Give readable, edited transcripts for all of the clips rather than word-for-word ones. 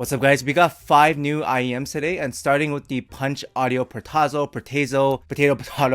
What's up guys, we got 5 new IEMs today, and starting with the Punch Audio Portazo, Potato,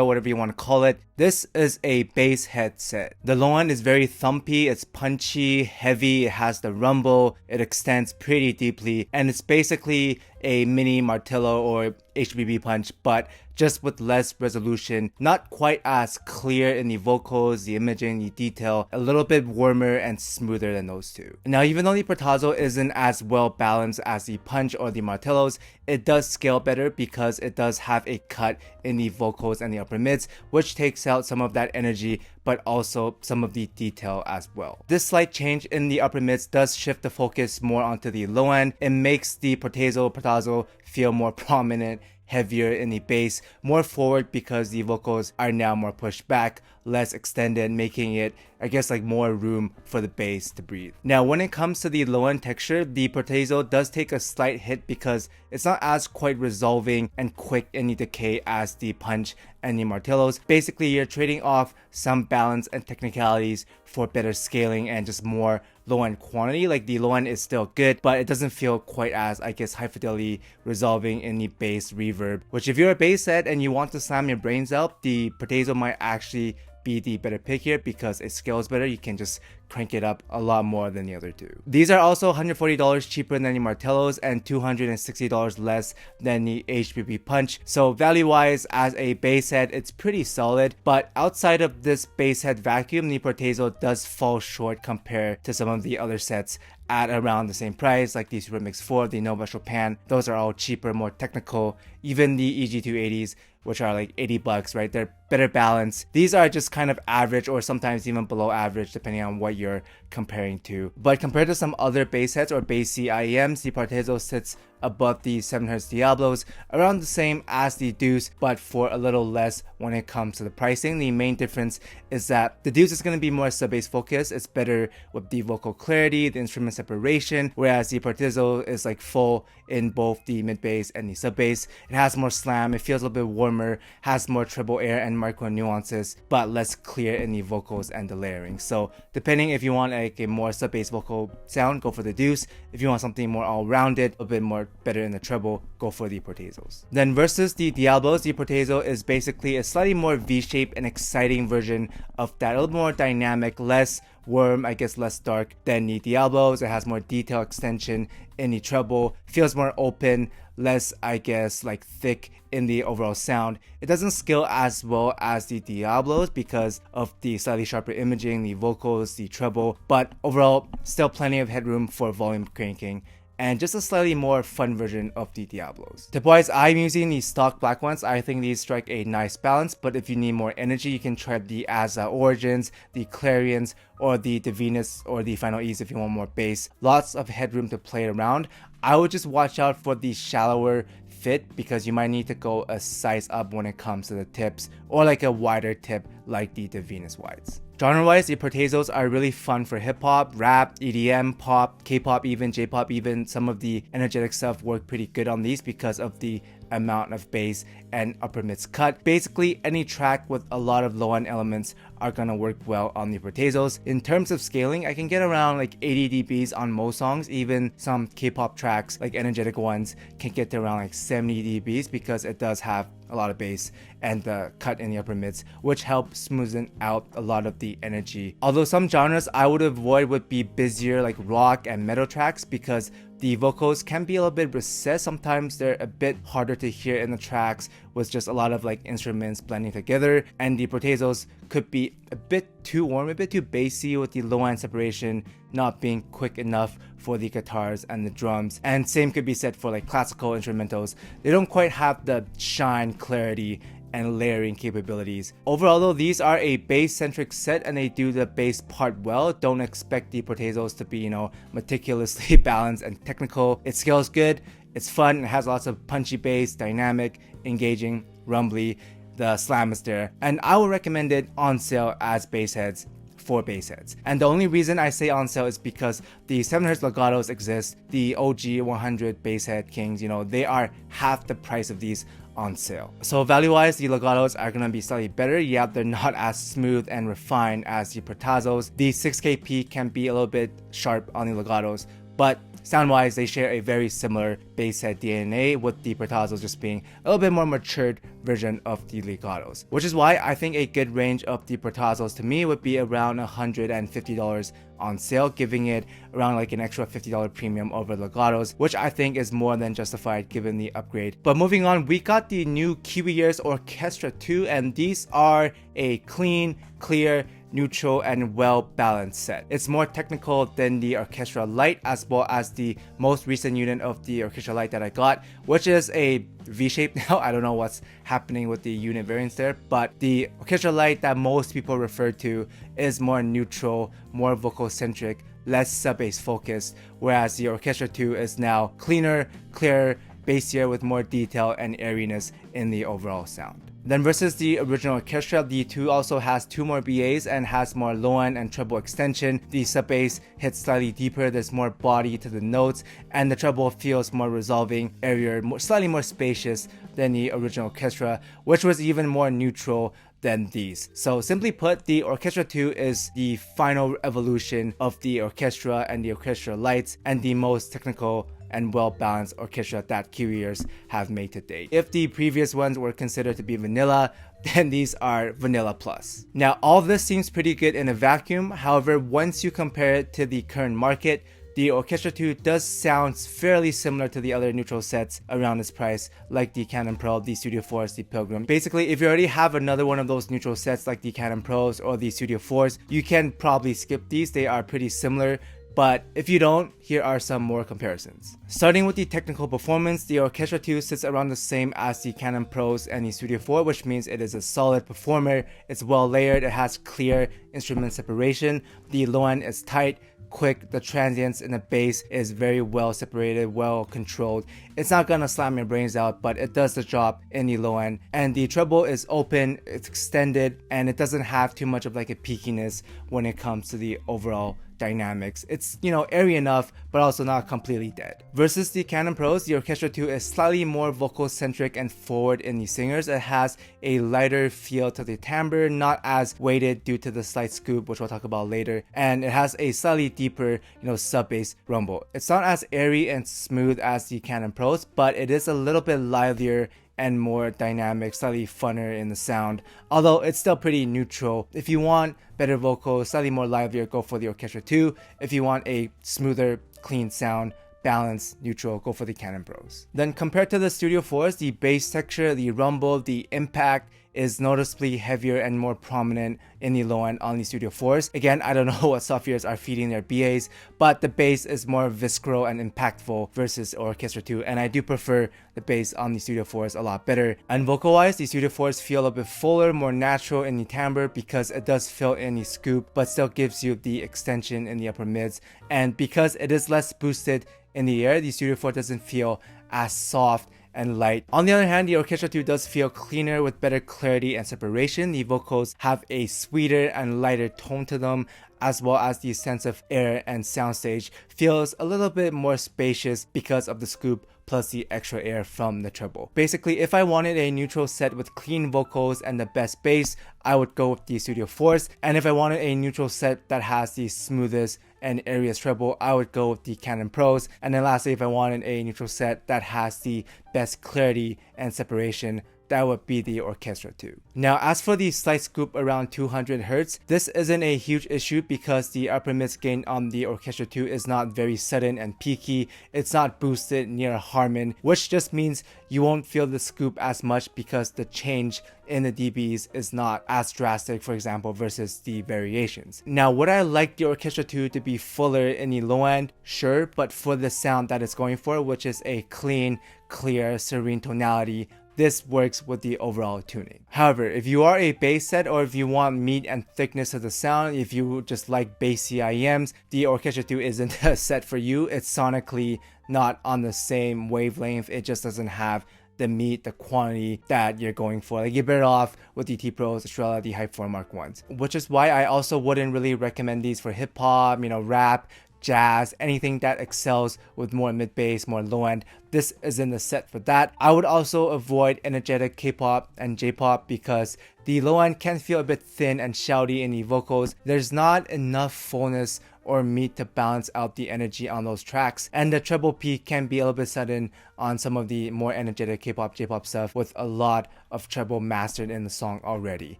whatever you want to call it. This is a bass headset. The low end is very thumpy, it's punchy, heavy, it has the rumble, it extends pretty deeply, and it's basically a mini Martillo or HBB Punch, but just with less resolution, not quite as clear in the vocals, the imaging, the detail, a little bit warmer and smoother than those two. Now, even though the Portazo isn't as well balanced as the Punch or the Martillos, it does scale better because it does have a cut in the vocals and the upper mids, which takes out some of that energy, but also some of the detail as well. This slight change in the upper mids does shift the focus more onto the low end. It makes the Portazo feel more prominent, heavier in the bass, more forward because the vocals are now more pushed back, less extended, making it, I guess, like more room for the bass to breathe. Now, when it comes to the low end texture, the Portazo does take a slight hit because it's not as quite resolving and quick in the decay as the Punch and the Martillos. Basically, you're trading off some balance and technicalities for better scaling and just more low end quantity. Like, the low end is still good, but it doesn't feel quite as, I guess, high fidelity resolving in the bass reverb, which if you're a bass head and you want to slam your brains out, the Portazo might actually be the better pick here because it scales better. You can just crank it up a lot more than the other two. These are also $140 cheaper than the Martillos and $260 less than the HBB Punch. So value wise, as a bass head, it's pretty solid, but outside of this bass head vacuum, the Portazo does fall short compared to some of the other sets at around the same price, like the Super Mix 4, the Nova Chopin. Those are all cheaper, more technical. Even the EG280s, which are like $80, right? They're better balanced. These are just kind of average or sometimes even below average depending on what you're comparing to. But compared to some other bass heads or bassy IEMs, the Portazo sits above the 7Hz Diablos, around the same as the DEUCE, but for a little less when it comes to the pricing. The main difference is that the DEUCE is going to be more sub-bass focused. It's better with the vocal clarity, the instrument separation, whereas the Portazo is like full in both the mid-bass and the sub-bass. It has more slam, it feels a little bit warmer, has more treble air and micro nuances, but less clear in the vocals and the layering. So depending if you want like a more sub-bass vocal sound, go for the DEUCE. If you want something more all-rounded, a bit more better in the treble, go for the Portazos. Then versus the Diablos, the Portazo is basically a slightly more V-shaped and exciting version of that, a little more dynamic, less warm, I guess less dark than the Diablos. It has more detail extension in the treble, feels more open, less, I guess, like thick in the overall sound. It doesn't scale as well as the Diablos because of the slightly sharper imaging, the vocals, the treble, but overall still plenty of headroom for volume cranking, and just a slightly more fun version of the Diablos. Tip-wise, I'm using the stock black ones. I think these strike a nice balance, but if you need more energy, you can try the Asa Origins, the Clarions, or the Divinus or the Final E's if you want more bass. Lots of headroom to play around. I would just watch out for the shallower fit because you might need to go a size up when it comes to the tips, or like a wider tip like the Divinus wides. Genre-wise, the Portazos are really fun for hip-hop, rap, EDM, pop, K-pop even, J-pop even. Some of the energetic stuff work pretty good on these because of the amount of bass and upper mids cut. Basically, any track with a lot of low-end elements are gonna work well on the Portazos. In terms of scaling, I can get around like 80 dBs on most songs. Even some K-pop tracks, like energetic ones, can get to around like 70 dBs because it does have a lot of bass and the cut in the upper mids, which helps smoothen out a lot of the energy. Although some genres I would avoid would be busier like rock and metal tracks because the vocals can be a little bit recessed. Sometimes they're a bit harder to hear in the tracks with just a lot of like instruments blending together, and the Portazos could be a bit too warm, a bit too bassy with the low end separation not being quick enough for the guitars and the drums. And same could be said for like classical instrumentals. They don't quite have the shine, clarity, and layering capabilities. Overall though, these are a bass centric set and they do the bass part well. Don't expect the Portazos to be, you know, meticulously balanced and technical. It scales good, it's fun, it has lots of punchy bass, dynamic, engaging, rumbly. The slam is there, and I would recommend it on sale as bass heads for bass heads. And the only reason I say on sale is because the 7Hz Legatos exist. The OG 100 bass head kings, you know, they are half the price of these on sale. So value wise, the Legatos are gonna be slightly better. Yeah, they're not as smooth and refined as the Portazos. The 6K peak can be a little bit sharp on the Legatos, but sound-wise, they share a very similar bass head DNA, with the Portazos just being a little bit more matured version of the Legatos. Which is why I think a good range of the Portazos to me would be around $150 on sale, giving it around like an extra $50 premium over Legatos, which I think is more than justified given the upgrade. But moving on, we got the new KIWIEARS Orchestra 2, and these are a clean, clear, neutral, and well-balanced set. It's more technical than the Orchestra LITE, as well as the most recent unit of the Orchestra LITE that I got, which is a V-shape now. I don't know what's happening with the unit variants there, but the Orchestra LITE that most people refer to is more neutral, more vocal-centric, less sub-bass focused, whereas the Orchestra 2 is now cleaner, clearer, bassier with more detail and airiness in the overall sound. Then versus the original Orchestra, the 2 also has 2 more BAs and has more low end and treble extension. The sub bass hits slightly deeper, there's more body to the notes, and the treble feels more resolving, airier, slightly more spacious than the original Orchestra, which was even more neutral than these. So simply put, the Orchestra 2 is the final evolution of the Orchestra and the Orchestra LITEs, and the most technical and well-balanced orchestra that KIWIEARS have made to date. If the previous ones were considered to be vanilla, then these are vanilla plus. Now, all this seems pretty good in a vacuum. However, once you compare it to the current market, the Orchestra 2 does sound fairly similar to the other neutral sets around this price, like the Canon Pro, the Studio 4s, the Pilgrim. Basically, if you already have another one of those neutral sets like the Canon Pros or the Studio 4s, you can probably skip these. They are pretty similar. But if you don't, here are some more comparisons. Starting with the technical performance, the Orchestra 2 sits around the same as the Canon Pros and the Studio 4, which means it is a solid performer. It's well layered, it has clear instrument separation, the low end is tight, quick, the transients in the bass is very well separated, well controlled. It's not gonna slam your brains out, but it does the job in the low end. And the treble is open, it's extended, and it doesn't have too much of like a peakiness when it comes to the overall dynamics. It's, you know, airy enough, but also not completely dead. Versus the Canon Pros, the Orchestra 2 is slightly more vocal centric and forward in the singers. It has a lighter feel to the timbre, not as weighted due to the slight scoop, which we'll talk about later, and it has a slightly deeper, you know, sub bass rumble. It's not as airy and smooth as the Canon Pros, but it is a little bit livelier and more dynamic, slightly funner in the sound, although it's still pretty neutral. If you want better vocals, slightly more livelier, go for the Orchestra 2. If you want a smoother, clean sound, balanced, neutral, go for the Canon Pros. Then compared to the Studio 4s, the bass texture, the rumble, the impact is noticeably heavier and more prominent in the low end on the Studio 4s. Again, I don't know what softwares are feeding their BAs, but the bass is more visceral and impactful versus Orchestra 2, and I do prefer the bass on the Studio 4s a lot better. And vocal-wise, the Studio 4s feel a bit fuller, more natural in the timbre because it does fill in the scoop, but still gives you the extension in the upper mids. And because it is less boosted in the air, the Studio 4 doesn't feel as soft and light. On the other hand, the Orchestra 2 does feel cleaner with better clarity and separation. The vocals have a sweeter and lighter tone to them, as well as the sense of air and soundstage feels a little bit more spacious because of the scoop plus the extra air from the treble. Basically, if I wanted a neutral set with clean vocals and the best bass, I would go with the Studio 4s, and if I wanted a neutral set that has the smoothest and airiest treble, I would go with the Canon Pros. And then lastly, if I wanted a neutral set that has the best clarity and separation, that would be the Orchestra 2. Now, as for the slight scoop around 200 Hz, this isn't a huge issue because the upper mids gain on the Orchestra 2 is not very sudden and peaky. It's not boosted near Harmon, which just means you won't feel the scoop as much because the change in the dBs is not as drastic, for example, versus the variations. Now, would I like the Orchestra 2 to be fuller in the low end? Sure, but for the sound that it's going for, which is a clean, clear, serene tonality, this works with the overall tuning. However, if you are a bass set or if you want meat and thickness of the sound, if you just like bassy IEMs, the Orchestra 2 isn't a set for you. It's sonically not on the same wavelength. It just doesn't have the meat, the quantity that you're going for. Like, you're better off with the T Pros, Estrella, the Hype 4 Mark 1s. Which is why I also wouldn't really recommend these for hip hop, you know, rap, jazz, anything that excels with more mid bass, more low end. This isn't the set for that. I would also avoid energetic K-pop and J-pop because the low end can feel a bit thin and shouty in the vocals. There's not enough fullness or meet to balance out the energy on those tracks. And the treble peak can be a little bit sudden on some of the more energetic K-pop, J-pop stuff with a lot of treble mastered in the song already.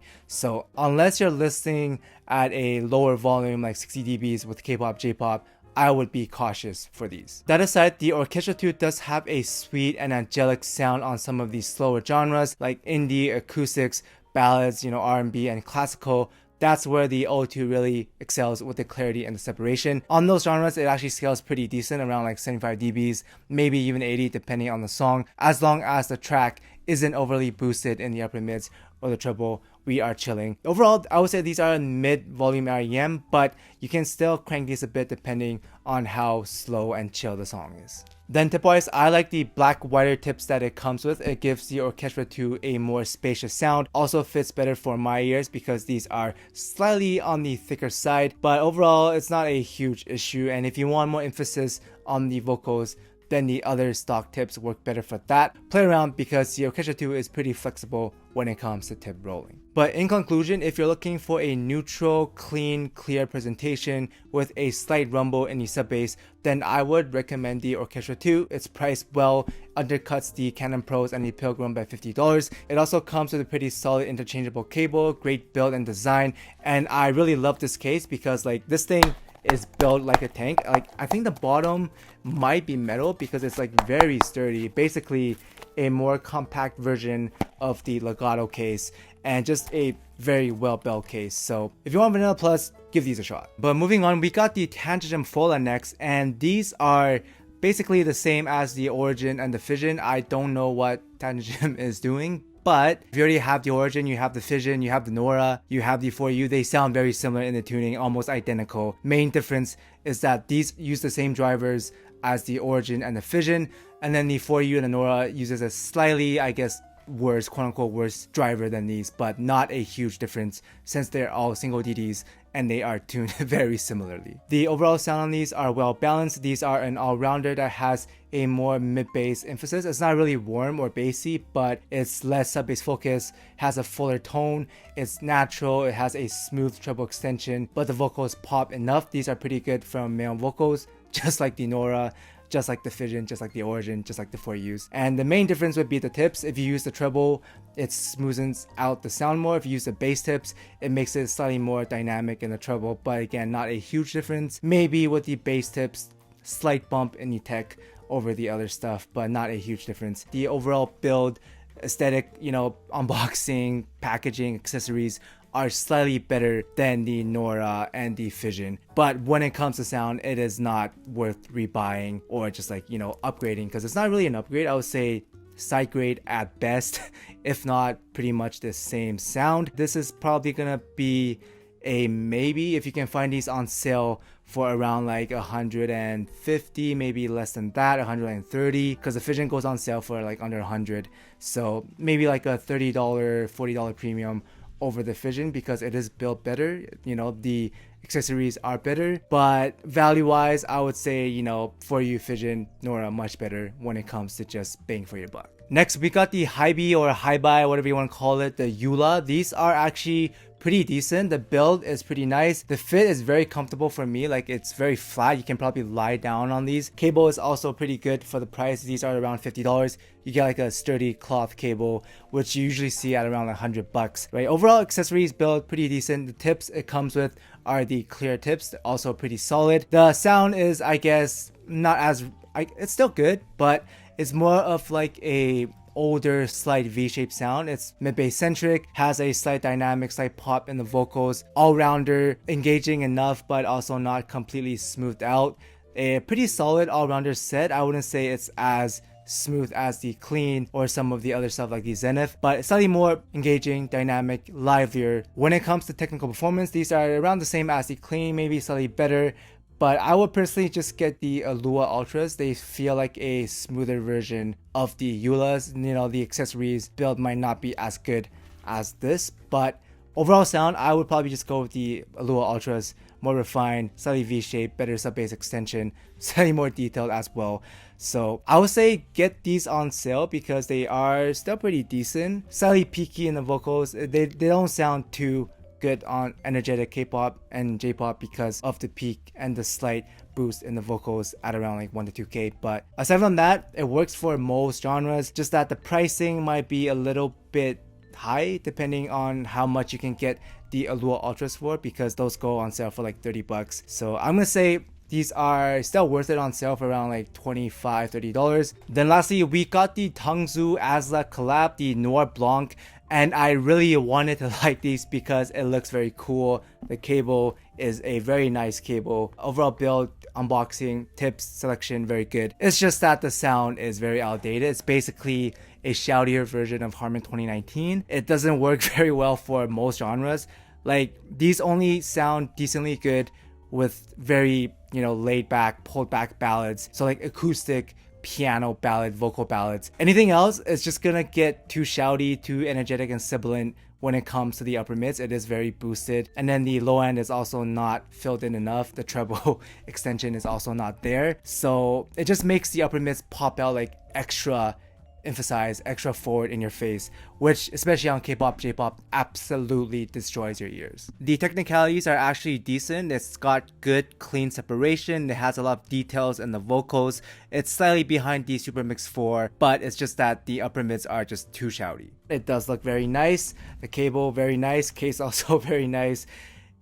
So unless you're listening at a lower volume like 60 dBs with K-pop, J-pop, I would be cautious for these. That aside, the Orchestra 2 does have a sweet and angelic sound on some of these slower genres like indie, acoustics, ballads, R&B, and classical. That's where the O2 really excels with the clarity and the separation. On those genres, it actually scales pretty decent, around like 75 dBs, maybe even 80 depending on the song. As long as the track isn't overly boosted in the upper mids or the treble, we are chilling. Overall, I would say these are mid-volume REM, but you can still crank these a bit depending on how slow and chill the song is. Then tip-wise, I like the black wire tips that it comes with. It gives the Orchestra 2 a more spacious sound. Also fits better for my ears because these are slightly on the thicker side. But overall, it's not a huge issue. And if you want more emphasis on the vocals, then the other stock tips work better for that. Play around because the Orchestra 2 is pretty flexible when it comes to tip rolling. But in conclusion, if you're looking for a neutral, clean, clear presentation with a slight rumble in the sub bass, then I would recommend the Orchestra 2. It's priced well, undercuts the Canon Pros and the Pilgrim by $50. It also comes with a pretty solid interchangeable cable, great build and design, and I really love this case because like this thing is built like a tank. Like I think the bottom might be metal because it's like very sturdy, basically a more compact version of the Legato case, and just a very well built case. So if you want Vanilla Plus, give these a shot. But moving on, we got the TANCHJIM FOLA next, and these are basically the same as the Origin and the Fission. I don't know what TANCHJIM is doing, but if you already have the Origin, you have the Fission, you have the Nora, you have the 4U, they sound very similar in the tuning, almost identical. Main difference is that these use the same drivers as the Origin and the Fission, and then the 4U and the Nora uses a slightly, I guess, worse, quote-unquote worse driver than these, but not a huge difference since they're all single DDs and they are tuned very similarly. The overall sound on these are well balanced. These are an all-rounder that has a more mid-bass emphasis. It's not really warm or bassy, but it's less sub-bass focus, has a fuller tone, it's natural, it has a smooth treble extension, but the vocals pop enough. These are pretty good from male vocals, just like the Nora, just like the Fission, just like the Origin, just like the 4Us. And the main difference would be the tips. If you use the treble, it smoothens out the sound more. If you use the bass tips, it makes it slightly more dynamic in the treble, but again, not a huge difference. Maybe with the bass tips, slight bump in the tech over the other stuff, but not a huge difference. The overall build, aesthetic, unboxing, packaging, accessories are slightly better than the Nora and the Fission, but when it comes to sound, it is not worth rebuying or just upgrading, because it's not really an upgrade. I would say side grade at best, if not pretty much the same sound. This is probably gonna be a maybe if you can find these on sale for around like 150, maybe less than that, 130, because the Fission goes on sale for like under 100, so maybe like a $30, $40 premium over the Fission because it is built better. The accessories are better, but value wise, I would say 4U, Fission, Nora much better when it comes to just bang for your buck. Next, we got the HIBY or HIBY, whatever you want to call it, the YULA. These are actually pretty decent. The build is pretty nice. The fit is very comfortable for me. Like, it's very flat. You can probably lie down on these. Cable is also pretty good for the price. These are around $50. You get like a sturdy cloth cable, which you usually see at around like $100, right? Overall accessories build pretty decent. The tips it comes with are the clear tips, also pretty solid. The sound is, I guess, not as, it's still good, but it's more of like a older slight V-shaped sound. It's mid-bass centric, has a slight dynamic, slight pop in the vocals, all-rounder, engaging enough but also not completely smoothed out. A pretty solid all-rounder set. I wouldn't say it's as smooth as the Clean or some of the other stuff like the Zenith, but it's slightly more engaging, dynamic, livelier. When it comes to technical performance, these are around the same as the Clean, maybe slightly better, but I would personally just get the Lua Ultras. They feel like a smoother version of the YULAs. The accessories build might not be as good as this, but overall sound, I would probably just go with the Lua Ultras. More refined, slightly V-shaped, better sub-bass extension, slightly more detailed as well. So I would say get these on sale because they are still pretty decent. Slightly peaky in the vocals. They don't sound too good on energetic K-pop and J-pop because of the peak and the slight boost in the vocals at around like 1 to 2K. But aside from that, it works for most genres, just that the pricing might be a little bit high depending on how much you can get the Allure Ultras for, because those go on sale for like 30 bucks. So I'm gonna say these are still worth it on sale for around like $25-30. Then lastly, we got the TANGZU ASLA collab, the Noir Blanc, and I really wanted to like these because it looks very cool. The cable is a very nice cable. Overall build, unboxing, tips, selection, very good. It's just that the sound is very outdated. It's basically a shoutier version of Harman 2019. It doesn't work very well for most genres. Like, these only sound decently good with very, you know, laid back, pulled back ballads. So like acoustic, piano ballad, vocal ballads. Anything else is just gonna get too shouty, too energetic and sibilant when it comes to the upper mids. It is very boosted. And then the low end is also not filled in enough. The treble extension is also not there. So it just makes the upper mids pop out like extra emphasize, extra forward in your face, which especially on K-pop, J-pop absolutely destroys your ears. The technicalities are actually decent. It's got good clean separation. It has a lot of details in the vocals. It's slightly behind the Super Mix 4, but it's just that the upper mids are just too shouty. It does look very nice. The cable very nice. Case also very nice.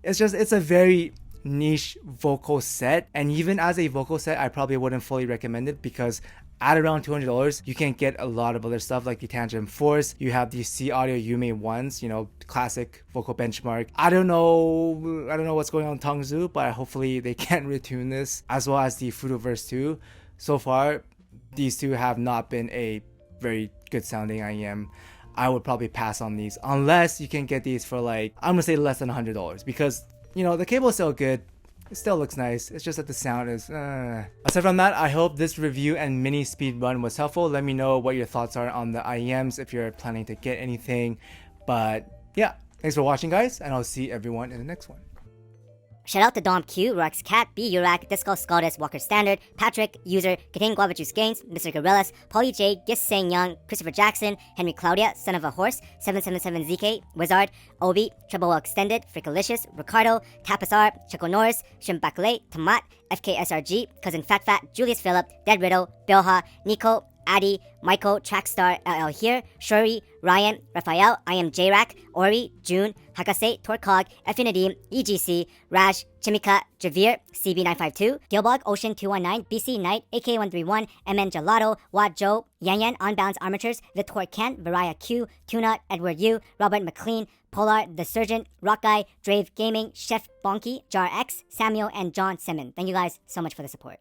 It's a very niche vocal set, and even as a vocal set I probably wouldn't fully recommend it, because at around $200 you can get a lot of other stuff like the TANCHJIM Force. You have the C Audio Yume ones, you know, classic vocal benchmark. I don't know what's going on with TANGZU, but hopefully they can retune this, as well as the Fruitoverse 2. So far these two have not been a very good sounding IEM. I would probably pass on these unless you can get these for like, I'm gonna say less than $100, because you know the cable is still good. It still looks nice. It's just that the sound is Aside from that, I hope this review and mini speed run was helpful. Let me know what your thoughts are on the IEMs if you're planning to get anything. But yeah, thanks for watching guys, and I'll see everyone in the next one. Shout out to Dom Q, Rox Cat, B Urac, Disco Scaldus, Walker Standard, Patrick, User, Contain Guava Juice Gains, Mr. Gorillas, Polly J, Gis Sang Young, Christopher Jackson, Henry Claudia, Son of a Horse, 777ZK, Wizard, Obi, Treble Extended, Frickalicious, Ricardo, Tapasar, Choco Norris, Shrimp Bacalet, Tomat, FKSRG, Cousin Fat Fat, Julius Phillip, Dead Riddle, Bilha, Nico, Addy, Michael, Trackstar, LL here, Shuri, Ryan, Raphael, I am J-Rack, Ori, June, Hakase, Torcog, Affinity, EGC, Raj, Chimika, Javir, CB952, Gilbog, Ocean 219, BC Knight, AK131, MN Gelato, Wad Joe, Yan Yan, Unbounds Armatures, Vitor Kent, Variah Q, Tuna, Edward Yu, Robert McLean, Polar, The Surgeon, Rock Guy, Drave Gaming, Chef Bonky, Jar X, Samuel, and John Simmon. Thank you guys so much for the support.